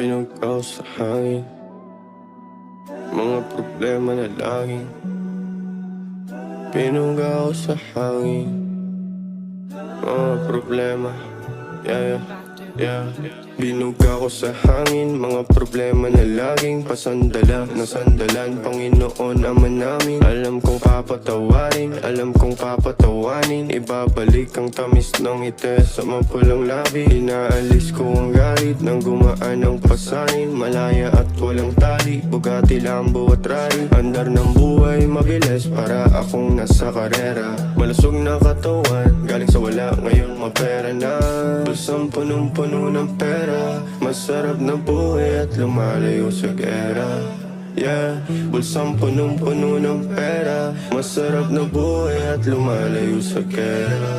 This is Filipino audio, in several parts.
Pinog ako sa hangin, mga problema na laging pinog ako sa hangin, mga problema, yeah, yeah, yeah. Binog ako sa hangin, mga problema na laging pasandala, nasandalan, Panginoon Ama namin. Alam kong papatawarin, alam kong papatawanin, ibabalik ang tamis ng ite sa mapulang labi. Inaalis ko ang galit nang gumaan ang pasanin, malaya at walang tali, Bugatti, Lambo at rally. Andar ng buhay mabilis para akong nasa karera, malusog na katawan, galing sa wala, ngayon mapera na. Bulsang punong-puno ng pera, masarap na buhay at lumalayo sa gera. Yeah, bulsang punong-puno ng pera, masarap na buhay at lumalayo sa gera.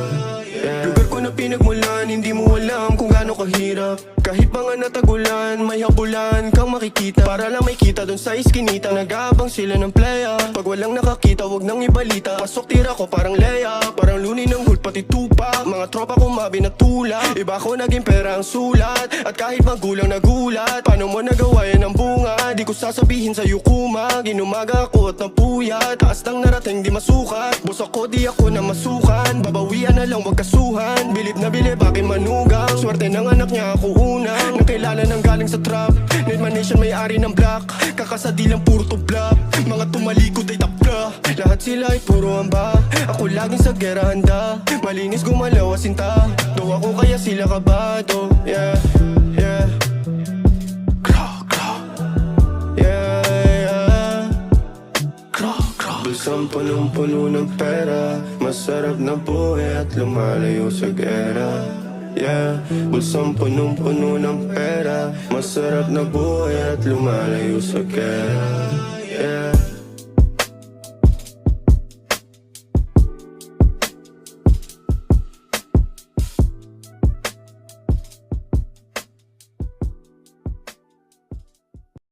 Yeah. Lugar ko na pinagmulan, hindi mo alam kung gaano kahirap. Kahit mga natagulan, may habulan kang makikita. Para lang may kita dun sa iskinita, nag-aabang sila ng playa. Pag walang nakakita, wag nang ibalita. Pasok tira ko parang leya, parang lunin ng hood pati tupa. Mga tropa kong mabinatula, iba ko naging pera ang sulat. At kahit magulang nagulat, paano mo nagawa yan ang bunga? Di ko sasabihin sa'yo kumag, inumaga ako at napuyat. Taas ng narating di masukat, boss ako di ako na masukan. Babawian na lang wag kasuhan, bilib na bilib aking manugang. Swerte ng anak niya ako unang nakilala ng galing sa trap. Nedman Nation may-ari ng black, kakasadi lang puro to bluff. Mga tumalikod ay tapla, lahat sila ay puro amba. Ako laging sa gera handa, malinis gumalaw asinta. Do ako kaya sila kabado, yeah, yeah. Yeah, yeah. Bulsang punong-puno ng pera, masarap na buhay at lumalayo sa gera. Yeah, bulsang punong-puno ng pera, masarap na buhay at lumalayo sa gera. Yeah.